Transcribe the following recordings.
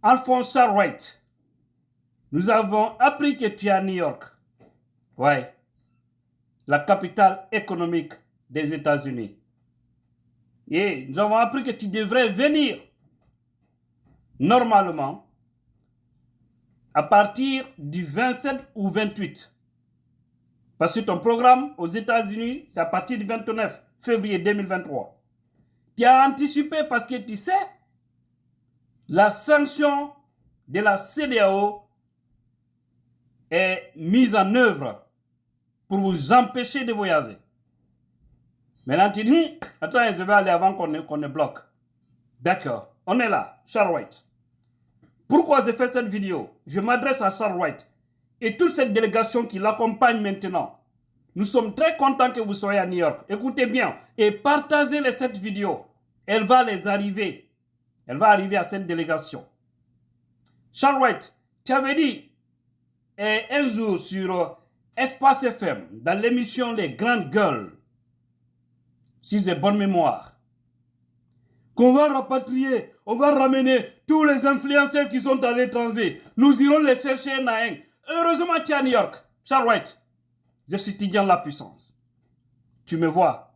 Alphonse Wright, nous avons appris que tu es à New York. Ouais, la capitale économique des États-Unis. Et nous avons appris que tu devrais venir normalement à partir du 27 ou 28. Parce que ton programme aux États-Unis, c'est à partir du 29 février 2023. Tu as anticipé parce que tu sais, la sanction de la CEDEAO est mise en œuvre pour vous empêcher de voyager. Maintenant, tu dis, attends, je vais aller avant qu'on ne bloque. D'accord, on est là, Charles Wright. Pourquoi j'ai fait cette vidéo? Je m'adresse à Charles Wright et toute cette délégation qui l'accompagne maintenant. Nous sommes très contents que vous soyez à New York. Écoutez bien et partagez cette vidéo. Elle va les arriver. Elle va arriver à cette délégation. Charles Wright, tu avais dit un jour sur Espace FM, dans l'émission Les Grandes Gueules, si j'ai bonne mémoire, qu'on va rapatrier, on va ramener tous les influenceurs qui sont à l'étranger. Nous irons les chercher un à un. Heureusement, tu es à New York. Charles Wright, je suis étudiant de la puissance. Tu me vois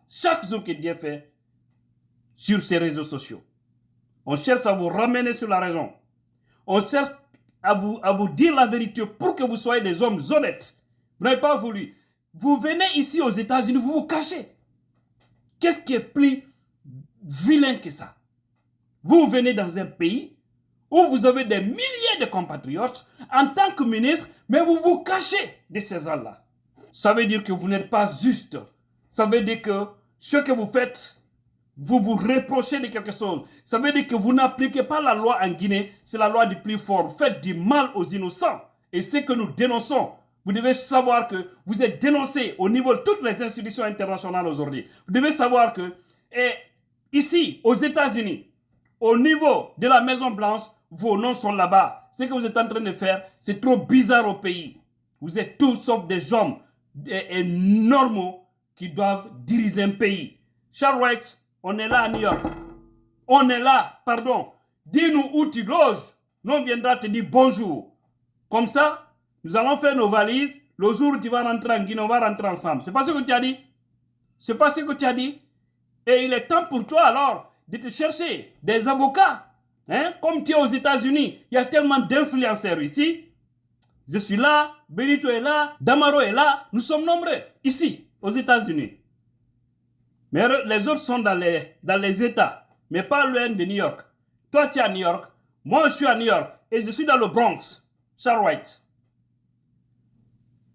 chaque jour que Dieu fait sur ces réseaux sociaux. On cherche à vous ramener sur la raison. On cherche à vous dire la vérité pour que vous soyez des hommes honnêtes. Vous n'avez pas voulu. Vous venez ici aux États-Unis, vous vous cachez. Qu'est-ce qui est plus vilain que ça? Vous venez dans un pays où vous avez des milliers de compatriotes en tant que ministre, mais vous vous cachez de ces gens-là. Ça veut dire que vous n'êtes pas juste. Ça veut dire que ce que vous faites, vous vous reprochez de quelque chose. Ça veut dire que vous n'appliquez pas la loi en Guinée, c'est la loi du plus fort. Vous faites du mal aux innocents. Et c'est que nous dénonçons. Vous devez savoir que vous êtes dénoncé au niveau de toutes les institutions internationales aujourd'hui. Vous devez savoir que ici, aux États-Unis, au niveau de la Maison-Blanche, vos noms sont là-bas. Ce que vous êtes en train de faire, c'est trop bizarre au pays. Vous êtes tous sauf des hommes normaux qui doivent diriger un pays. Charles Wright, on est là à New York. On est là, pardon. Dis-nous où tu loges. Nous, on viendra te dire bonjour. Comme ça, nous allons faire nos valises. Le jour où tu vas rentrer en Guinée, on va rentrer ensemble. C'est pas ce que tu as dit? C'est pas ce que tu as dit? Et il est temps pour toi alors de te chercher des avocats. Hein? Comme tu es aux États-Unis, il y a tellement d'influenceurs ici. Je suis là, Benito est là, Damaro est là. Nous sommes nombreux ici, aux États-Unis. Mais les autres sont dans les États, mais pas loin de New York. Toi, tu es à New York, moi, je suis à New York et je suis dans le Bronx. Charles Wright.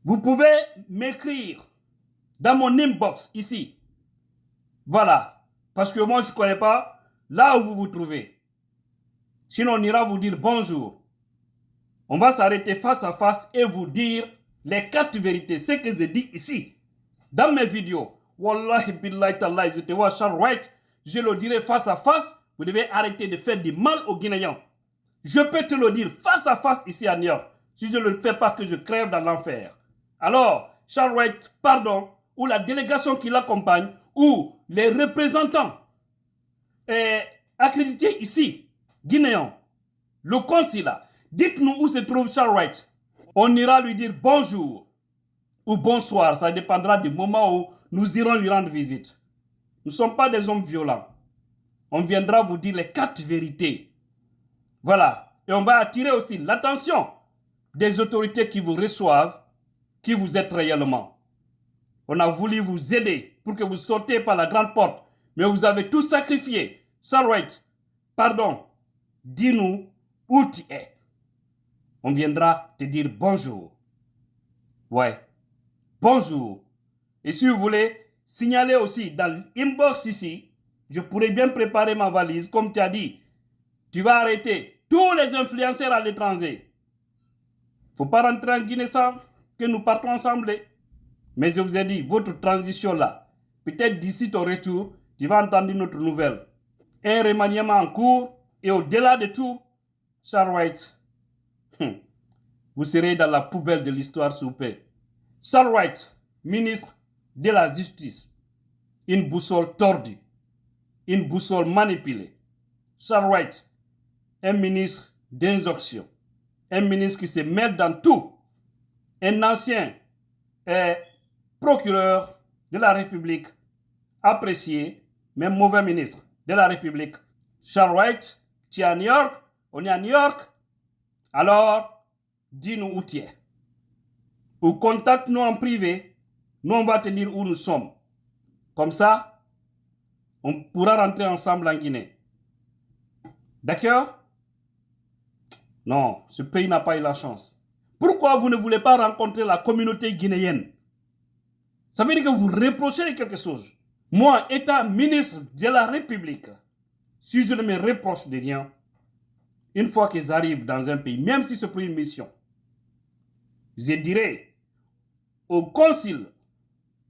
Vous pouvez m'écrire dans mon inbox ici. Voilà. Parce que moi, je ne connais pas là où vous vous trouvez. Sinon, on ira vous dire bonjour. On va s'arrêter face à face et vous dire les 4 vérités. Ce que je dis ici, dans mes vidéos. Wallahi billahi tallahi, je te vois Charles Wright. Je le dirai face à face. Vous devez arrêter de faire du mal aux Guinéens. Je peux te le dire face à face ici à New York. Si je ne le fais pas, que je crève dans l'enfer. Alors, Charles Wright, pardon, ou la délégation qui l'accompagne, ou les représentants accrédités ici, guinéens, le consulat, dites-nous où se trouve Charles Wright. On ira lui dire bonjour ou bonsoir. Ça dépendra du moment où nous irons lui rendre visite. Nous ne sommes pas des hommes violents. On viendra vous dire les 4 vérités. Voilà. Et on va attirer aussi l'attention des autorités qui vous reçoivent, qui vous êtes réellement. On a voulu vous aider pour que vous sortiez par la grande porte, mais vous avez tout sacrifié. Charles Wright, pardon, dis-nous où tu es. On viendra te dire bonjour. Ouais, bonjour. Et si vous voulez signaler aussi dans l'inbox ici, je pourrais bien préparer ma valise, comme tu as dit. Tu vas arrêter tous les influenceurs à l'étranger. Il ne faut pas rentrer en Guinée sans que nous partons ensemble. Mais je vous ai dit, votre transition là, peut-être d'ici ton retour, tu vas entendre notre nouvelle. Un remaniement en cours et au-delà de tout, Charles Wright, vous serez dans la poubelle de l'histoire sous paix. Charles Wright, ministre de la Justice, une boussole tordue, une boussole manipulée. Charles Wright, un ministre d'injonction, un ministre qui se mêle dans tout, un ancien procureur de la République, apprécié, mais mauvais ministre de la République. Charles White, tu es à New York, on est à New York, alors dis-nous où tu es. Ou contacte-nous en privé, nous on va te dire où nous sommes. Comme ça, on pourra rentrer ensemble en Guinée. D'accord? Non, ce pays n'a pas eu la chance. Pourquoi vous ne voulez pas rencontrer la communauté guinéenne? Ça veut dire que vous reprochez quelque chose. Moi, État ministre de la République, si je ne me reproche de rien, une fois qu'ils arrivent dans un pays, même si c'est pour une mission, je dirais au consul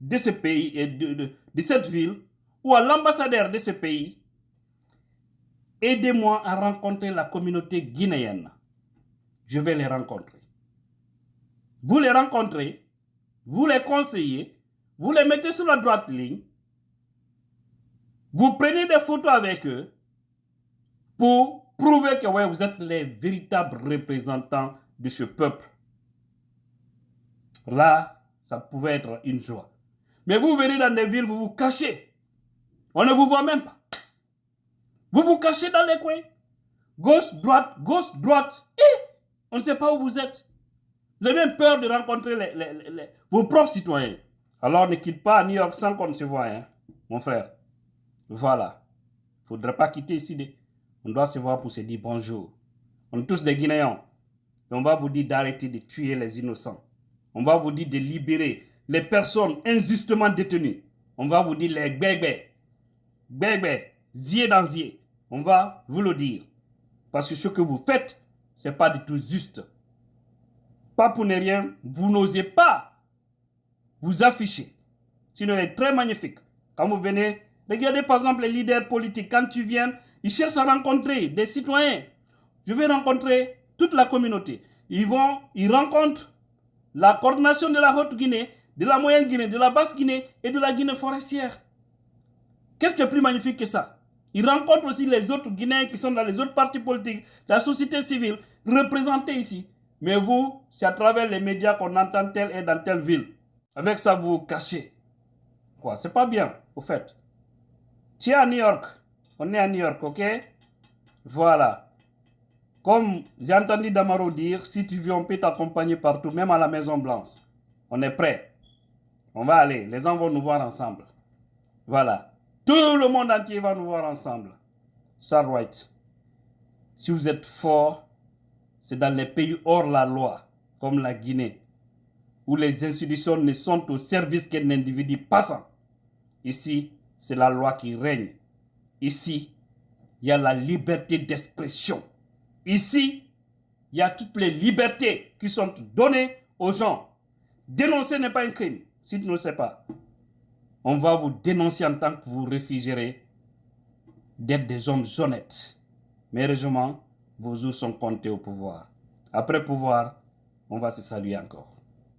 de ce pays et de cette ville, ou à l'ambassadeur de ce pays, aidez-moi à rencontrer la communauté guinéenne. Je vais les rencontrer. Vous les rencontrez, vous les conseillez, vous les mettez sur la droite ligne, vous prenez des photos avec eux pour prouver que ouais, vous êtes les véritables représentants de ce peuple. Là, ça pouvait être une joie. Mais vous venez dans des villes, vous vous cachez. On ne vous voit même pas. Vous vous cachez dans les coins. Gauche, droite. Et on ne sait pas où vous êtes. Vous avez même peur de rencontrer vos propres citoyens. Alors ne quitte pas à New York sans qu'on se voie, hein, mon frère. Voilà. Il ne faudrait pas quitter ici. On doit se voir pour se dire bonjour. On est tous des Guinéens. Et on va vous dire d'arrêter de tuer les innocents. On va vous dire de libérer les personnes injustement détenues. On va vous dire les bébés, zier dans zier. On va vous le dire. Parce que ce que vous faites, ce n'est pas du tout juste. Pas pour ne rien, vous n'osez pas vous afficher. Sinon, c'est très magnifique. Quand vous venez, regardez par exemple les leaders politiques. Quand ils viennent, ils cherchent à rencontrer des citoyens. Je vais rencontrer toute la communauté. Ils rencontrent la coordination de la Haute-Guinée, de la Moyenne-Guinée, de la Basse-Guinée et de la Guinée forestière. Qu'est-ce qui est plus magnifique que ça? Ils rencontrent aussi les autres Guinéens qui sont dans les autres partis politiques, la société civile, représentés ici. Mais vous, c'est à travers les médias qu'on entend telle et dans telle ville. Avec ça, vous vous cachez. Quoi? C'est pas bien, au fait. Tu es à New York. On est à New York, ok? Voilà. Comme j'ai entendu Damaro dire, si tu veux, on peut t'accompagner partout, même à la Maison Blanche. On est prêt. On va aller. Les gens vont nous voir ensemble. Voilà. Tout le monde entier va nous voir ensemble. Charles White. Si vous êtes fort, c'est dans les pays hors la loi, comme la Guinée, où les institutions ne sont au service qu'un individu passant. Ici, c'est la loi qui règne. Ici, il y a la liberté d'expression. Ici, il y a toutes les libertés qui sont données aux gens. Dénoncer n'est pas un crime, si tu ne le sais pas. On va vous dénoncer en tant que vous refuserez d'être des hommes honnêtes. Mais heureusement, vos jours sont comptés au pouvoir. Après pouvoir, on va se saluer encore.